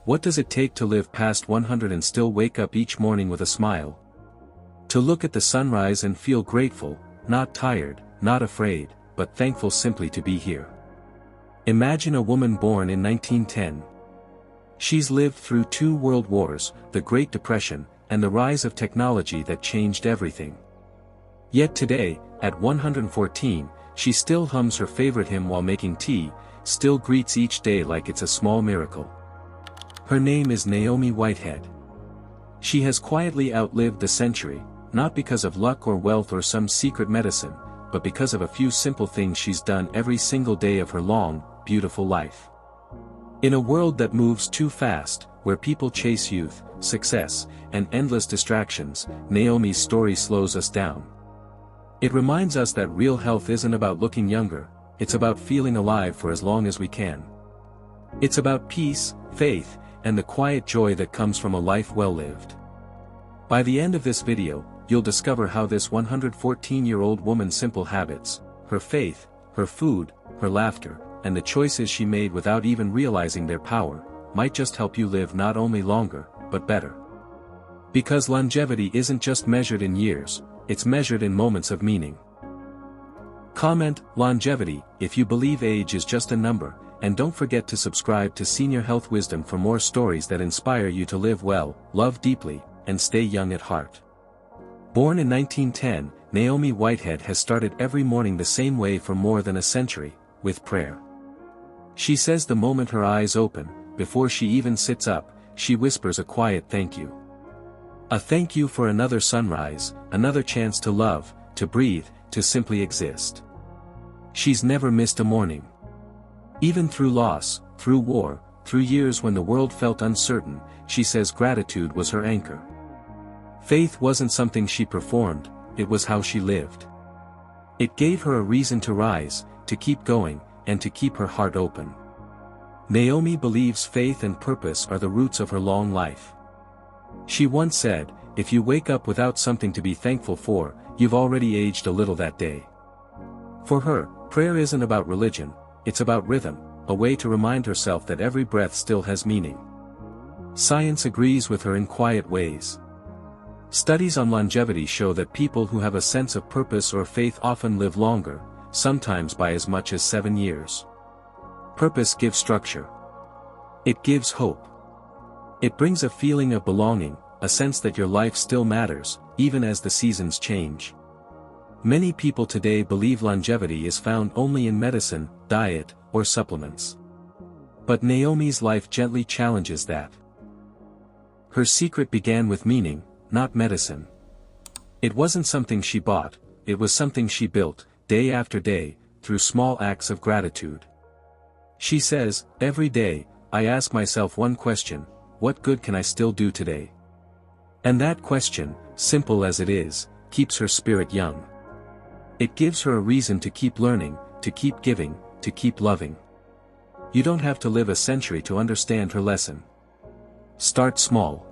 What does it take to live past 100 and still wake up each morning with a smile? To look at the sunrise and feel grateful, not tired, not afraid, but thankful simply to be here. Imagine a woman born in 1910. She's lived through 2 world wars, the Great Depression, and the rise of technology that changed everything. Yet today, at 114, she still hums her favorite hymn while making tea, still greets each day like it's a small miracle. Her name is Naomi Whitehead. She has quietly outlived the century, not because of luck or wealth or some secret medicine, but because of a few simple things she's done every single day of her long, beautiful life. In a world that moves too fast, where people chase youth, success, and endless distractions, Naomi's story slows us down. It reminds us that real health isn't about looking younger, it's about feeling alive for as long as we can. It's about peace, faith, and the quiet joy that comes from a life well lived. By the end of this video, you'll discover how this 114-year-old woman's simple habits, her faith, her food, her laughter, and the choices she made without even realizing their power, might just help you live not only longer, but better. Because longevity isn't just measured in years, it's measured in moments of meaning. Comment longevity if you believe age is just a number, and don't forget to subscribe to Senior Health Wisdom for more stories that inspire you to live well, love deeply, and stay young at heart. Born in 1910, Naomi Whitehead has started every morning the same way for more than a century, with prayer. She says the moment her eyes open, before she even sits up, she whispers a quiet thank you. A thank you for another sunrise, another chance to love, to breathe, to simply exist. She's never missed a morning. Even through loss, through war, through years when the world felt uncertain, she says gratitude was her anchor. Faith wasn't something she performed, it was how she lived. It gave her a reason to rise, to keep going, and to keep her heart open. Naomi believes faith and purpose are the roots of her long life. She once said, "If you wake up without something to be thankful for, you've already aged a little that day." For her, prayer isn't about religion, it's about rhythm, a way to remind herself that every breath still has meaning. Science agrees with her in quiet ways. Studies on longevity show that people who have a sense of purpose or faith often live longer, sometimes by as much as 7 years. Purpose gives structure. It gives hope. It brings a feeling of belonging, a sense that your life still matters, even as the seasons change. Many people today believe longevity is found only in medicine, diet, or supplements. But Naomi's life gently challenges that. Her secret began with meaning, not medicine. It wasn't something she bought, it was something she built, day after day, through small acts of gratitude. She says, "Every day, I ask myself one question, what good can I still do today?" And that question, simple as it is, keeps her spirit young. It gives her a reason to keep learning, to keep giving, to keep loving. You don't have to live a century to understand her lesson. Start small.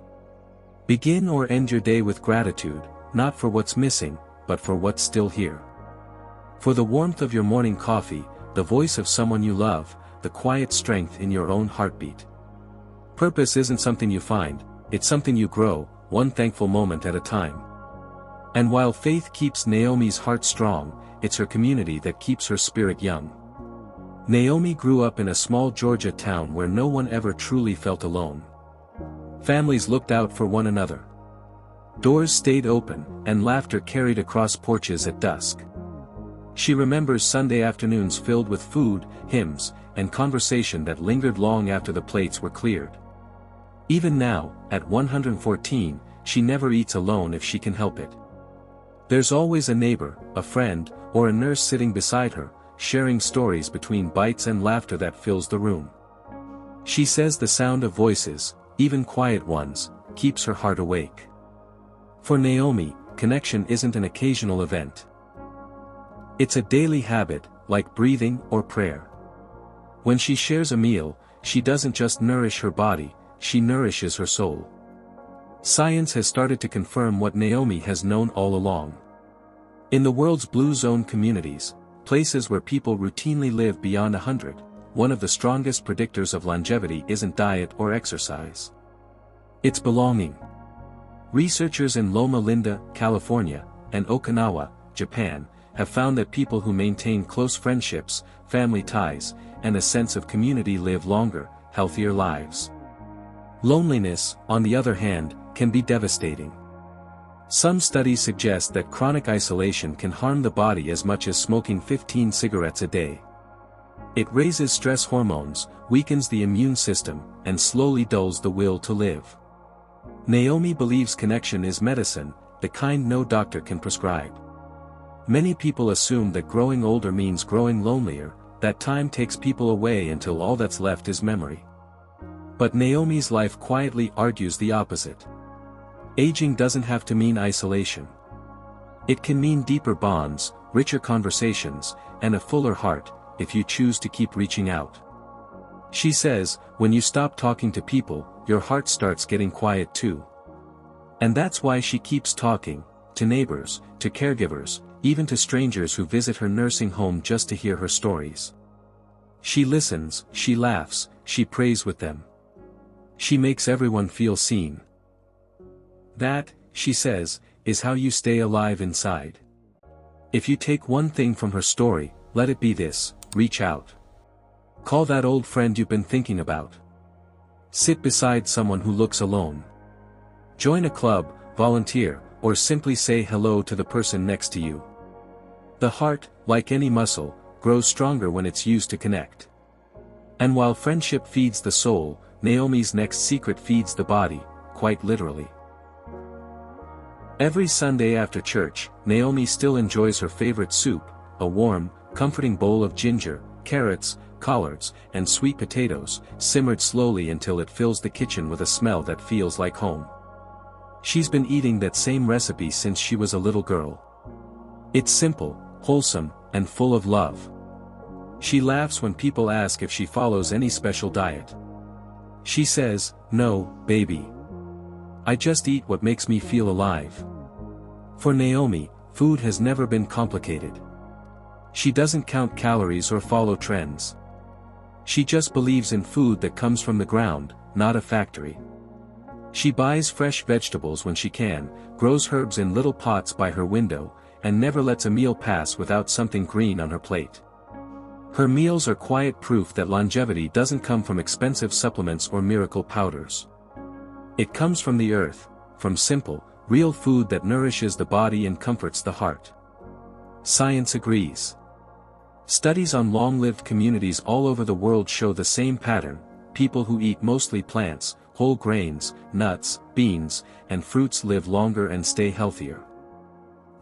Begin or end your day with gratitude, not for what's missing, but for what's still here. For the warmth of your morning coffee, the voice of someone you love, the quiet strength in your own heartbeat. Purpose isn't something you find, it's something you grow, one thankful moment at a time. And while faith keeps Naomi's heart strong, it's her community that keeps her spirit young. Naomi grew up in a small Georgia town where no one ever truly felt alone. Families looked out for one another. Doors stayed open, and laughter carried across porches at dusk. She remembers Sunday afternoons filled with food, hymns, and conversation that lingered long after the plates were cleared. Even now, at 114, she never eats alone if she can help it. There's always a neighbor, a friend, or a nurse sitting beside her, sharing stories between bites and laughter that fills the room. She says the sound of voices, even quiet ones, keeps her heart awake. For Naomi, connection isn't an occasional event. It's a daily habit, like breathing or prayer. When she shares a meal, she doesn't just nourish her body, she nourishes her soul. Science has started to confirm what Naomi has known all along. In the world's blue zone communities, places where people routinely live beyond 100, one of the strongest predictors of longevity isn't diet or exercise. It's belonging. Researchers in Loma Linda, California, and Okinawa, Japan, have found that people who maintain close friendships, family ties, and a sense of community live longer, healthier lives. Loneliness, on the other hand, can be devastating. Some studies suggest that chronic isolation can harm the body as much as smoking 15 cigarettes a day. It raises stress hormones, weakens the immune system, and slowly dulls the will to live. Naomi believes connection is medicine, the kind no doctor can prescribe. Many people assume that growing older means growing lonelier, that time takes people away until all that's left is memory. But Naomi's life quietly argues the opposite. Aging doesn't have to mean isolation. It can mean deeper bonds, richer conversations, and a fuller heart, if you choose to keep reaching out. She says, when you stop talking to people, your heart starts getting quiet too. And that's why she keeps talking, to neighbors, to caregivers, even to strangers who visit her nursing home just to hear her stories. She listens, she laughs, she prays with them. She makes everyone feel seen. That, she says, is how you stay alive inside. If you take one thing from her story, let it be this: reach out. Call that old friend you've been thinking about. Sit beside someone who looks alone. Join a club, volunteer, or simply say hello to the person next to you. The heart, like any muscle, grows stronger when it's used to connect. And while friendship feeds the soul, Naomi's next secret feeds the body, quite literally. Every Sunday after church, Naomi still enjoys her favorite soup, a warm, comforting bowl of ginger, carrots, collards, and sweet potatoes, simmered slowly until it fills the kitchen with a smell that feels like home. She's been eating that same recipe since she was a little girl. It's simple, wholesome, and full of love. She laughs when people ask if she follows any special diet. She says, "No, baby. I just eat what makes me feel alive." For Naomi, food has never been complicated. She doesn't count calories or follow trends. She just believes in food that comes from the ground, not a factory. She buys fresh vegetables when she can, grows herbs in little pots by her window, and never lets a meal pass without something green on her plate. Her meals are quiet proof that longevity doesn't come from expensive supplements or miracle powders. It comes from the earth, from simple, real food that nourishes the body and comforts the heart. Science agrees. Studies on long-lived communities all over the world show the same pattern: people who eat mostly plants, whole grains, nuts, beans, and fruits live longer and stay healthier.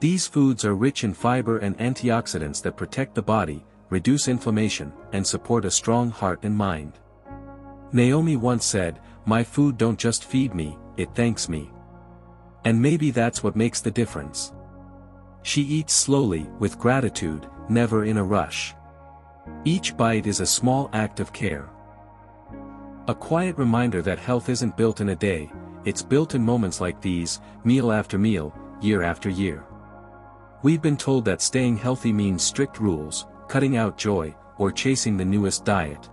These foods are rich in fiber and antioxidants that protect the body, reduce inflammation, and support a strong heart and mind. Naomi once said, "My food don't just feed me, it thanks me." And maybe that's what makes the difference. She eats slowly, with gratitude, never in a rush. Each bite is a small act of care. A quiet reminder that health isn't built in a day, it's built in moments like these, meal after meal, year after year. We've been told that staying healthy means strict rules, cutting out joy, or chasing the newest diet.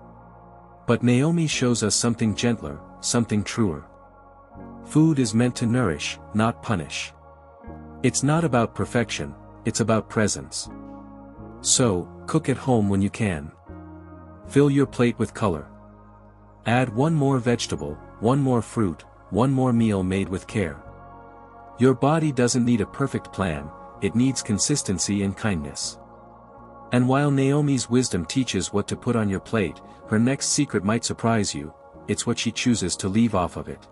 But Naomi shows us something gentler, something truer. Food is meant to nourish, not punish. It's not about perfection, it's about presence. So, cook at home when you can. Fill your plate with color. Add one more vegetable, one more fruit, one more meal made with care. Your body doesn't need a perfect plan, it needs consistency and kindness. And while Naomi's wisdom teaches what to put on your plate, her next secret might surprise you: it's what she chooses to leave off of it.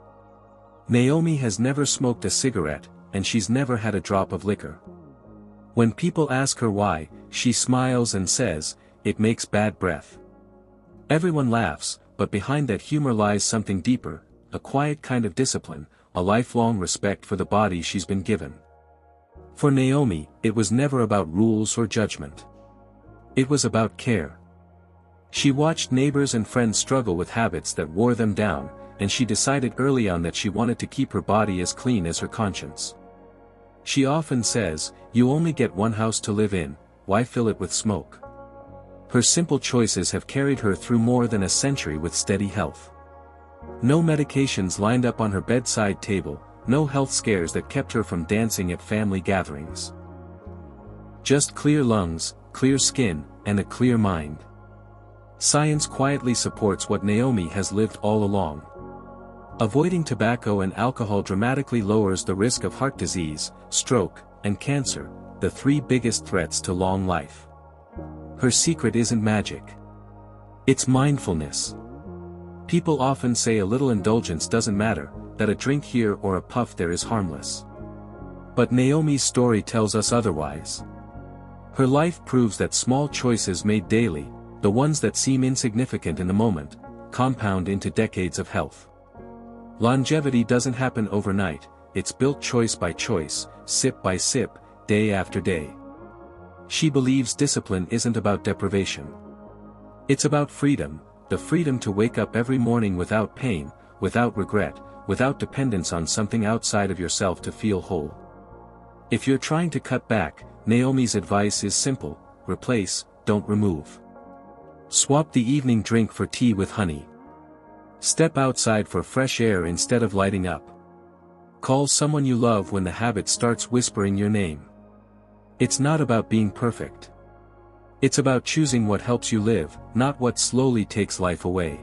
Naomi has never smoked a cigarette, and she's never had a drop of liquor. When people ask her why, she smiles and says, "It makes bad breath." Everyone laughs, but behind that humor lies something deeper, a quiet kind of discipline, a lifelong respect for the body she's been given. For Naomi, it was never about rules or judgment. It was about care. She watched neighbors and friends struggle with habits that wore them down, and she decided early on that she wanted to keep her body as clean as her conscience. She often says, "You only get one house to live in, why fill it with smoke?" Her simple choices have carried her through more than a century with steady health. No medications lined up on her bedside table, no health scares that kept her from dancing at family gatherings. Just clear lungs, clear skin, and a clear mind. Science quietly supports what Naomi has lived all along. Avoiding tobacco and alcohol dramatically lowers the risk of heart disease, stroke, and cancer, the three biggest threats to long life. Her secret isn't magic. It's mindfulness. People often say a little indulgence doesn't matter, that a drink here or a puff there is harmless. But Naomi's story tells us otherwise. Her life proves that small choices made daily, the ones that seem insignificant in the moment, compound into decades of health. Longevity doesn't happen overnight, it's built choice by choice, sip by sip, day after day. She believes discipline isn't about deprivation. It's about freedom, the freedom to wake up every morning without pain, without regret, without dependence on something outside of yourself to feel whole. If you're trying to cut back, Naomi's advice is simple: replace, don't remove. Swap the evening drink for tea with honey. Step outside for fresh air instead of lighting up. Call someone you love when the habit starts whispering your name. It's not about being perfect. It's about choosing what helps you live, not what slowly takes life away.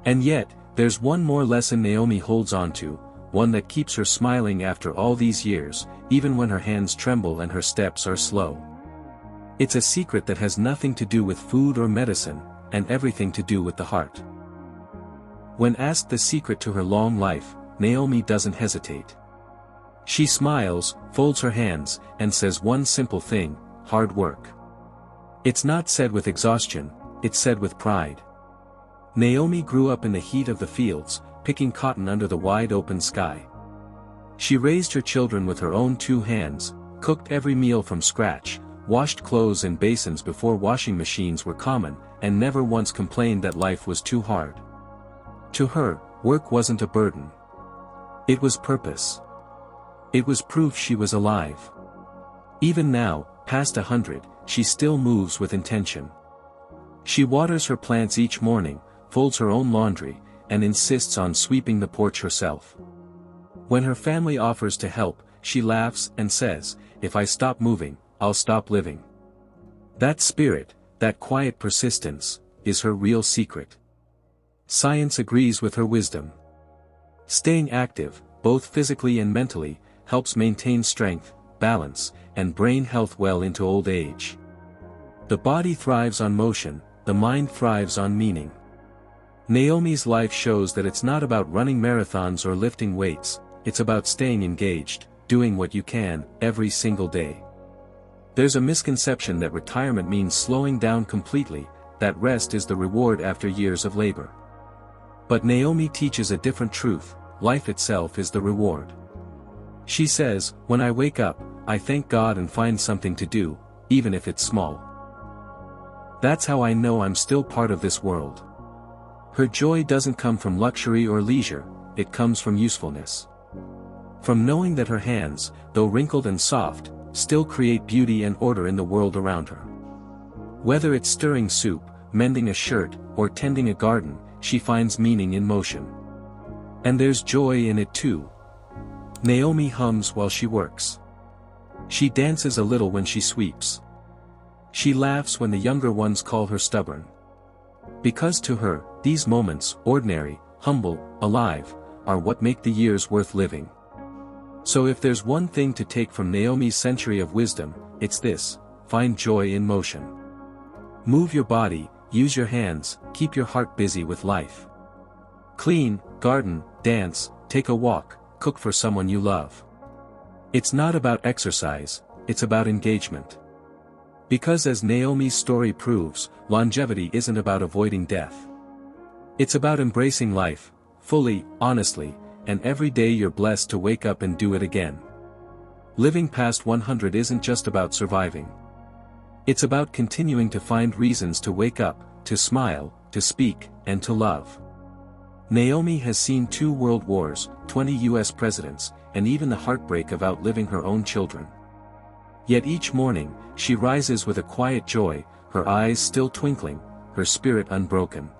And yet, there's one more lesson Naomi holds on to, one that keeps her smiling after all these years, even when her hands tremble and her steps are slow. It's a secret that has nothing to do with food or medicine, and everything to do with the heart. When asked the secret to her long life, Naomi doesn't hesitate. She smiles, folds her hands, and says one simple thing: hard work. It's not said with exhaustion, it's said with pride. Naomi grew up in the heat of the fields, picking cotton under the wide-open sky. She raised her children with her own two hands, cooked every meal from scratch, washed clothes in basins before washing machines were common, and never once complained that life was too hard. To her, work wasn't a burden. It was purpose. It was proof she was alive. Even now, past 100, she still moves with intention. She waters her plants each morning, folds her own laundry, and insists on sweeping the porch herself. When her family offers to help, she laughs and says, "If I stop moving, I'll stop living." That spirit, that quiet persistence, is her real secret. Science agrees with her wisdom. Staying active, both physically and mentally, helps maintain strength, balance, and brain health well into old age. The body thrives on motion, the mind thrives on meaning. Naomi's life shows that it's not about running marathons or lifting weights, it's about staying engaged, doing what you can, every single day. There's a misconception that retirement means slowing down completely, that rest is the reward after years of labor. But Naomi teaches a different truth: life itself is the reward. She says, "When I wake up, I thank God and find something to do, even if it's small. That's how I know I'm still part of this world." Her joy doesn't come from luxury or leisure, it comes from usefulness. From knowing that her hands, though wrinkled and soft, still create beauty and order in the world around her. Whether it's stirring soup, mending a shirt, or tending a garden, she finds meaning in motion. And there's joy in it too. Naomi hums while she works. She dances a little when she sweeps. She laughs when the younger ones call her stubborn. Because to her, these moments, ordinary, humble, alive, are what make the years worth living. So if there's one thing to take from Naomi's century of wisdom, it's this: find joy in motion. Move your body, use your hands, keep your heart busy with life. Clean, garden, dance, take a walk, cook for someone you love. It's not about exercise, it's about engagement. Because as Naomi's story proves, longevity isn't about avoiding death. It's about embracing life, fully, honestly, and every day you're blessed to wake up and do it again. Living past 100 isn't just about surviving. It's about continuing to find reasons to wake up, to smile, to speak, and to love. Naomi has seen 2 world wars, 20 US presidents, and even the heartbreak of outliving her own children. Yet each morning, she rises with a quiet joy, her eyes still twinkling, her spirit unbroken.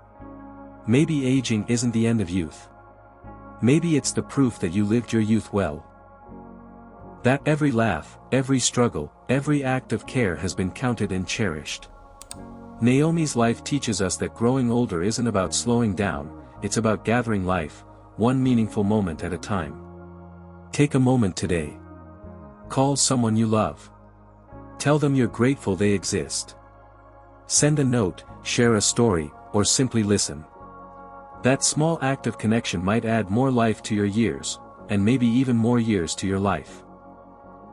Maybe aging isn't the end of youth. Maybe it's the proof that you lived your youth well. That every laugh, every struggle, every act of care has been counted and cherished. Naomi's life teaches us that growing older isn't about slowing down, it's about gathering life, one meaningful moment at a time. Take a moment today. Call someone you love. Tell them you're grateful they exist. Send a note, share a story, or simply listen. That small act of connection might add more life to your years, and maybe even more years to your life.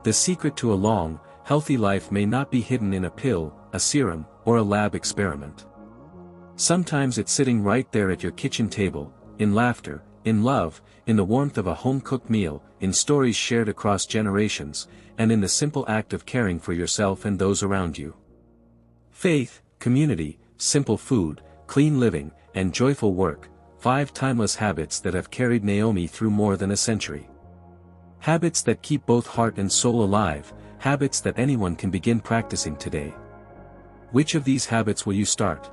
The secret to a long, healthy life may not be hidden in a pill, a serum, or a lab experiment. Sometimes it's sitting right there at your kitchen table, in laughter, in love, in the warmth of a home-cooked meal, in stories shared across generations, and in the simple act of caring for yourself and those around you. Faith, community, simple food, clean living, and joyful work, 5 timeless habits that have carried Naomi through more than a century. Habits that keep both heart and soul alive, habits that anyone can begin practicing today. Which of these habits will you start?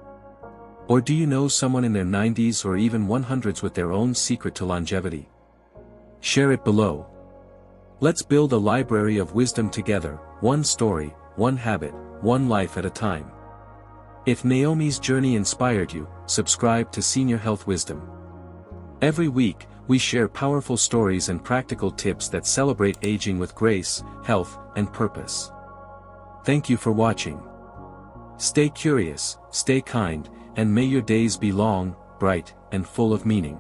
Or do you know someone in their 90s or even 100s with their own secret to longevity? Share it below. Let's build a library of wisdom together, one story, one habit, one life at a time. If Naomi's journey inspired you, subscribe to Senior Health Wisdom. Every week, we share powerful stories and practical tips that celebrate aging with grace, health, and purpose. Thank you for watching. Stay curious, stay kind, and may your days be long, bright, and full of meaning.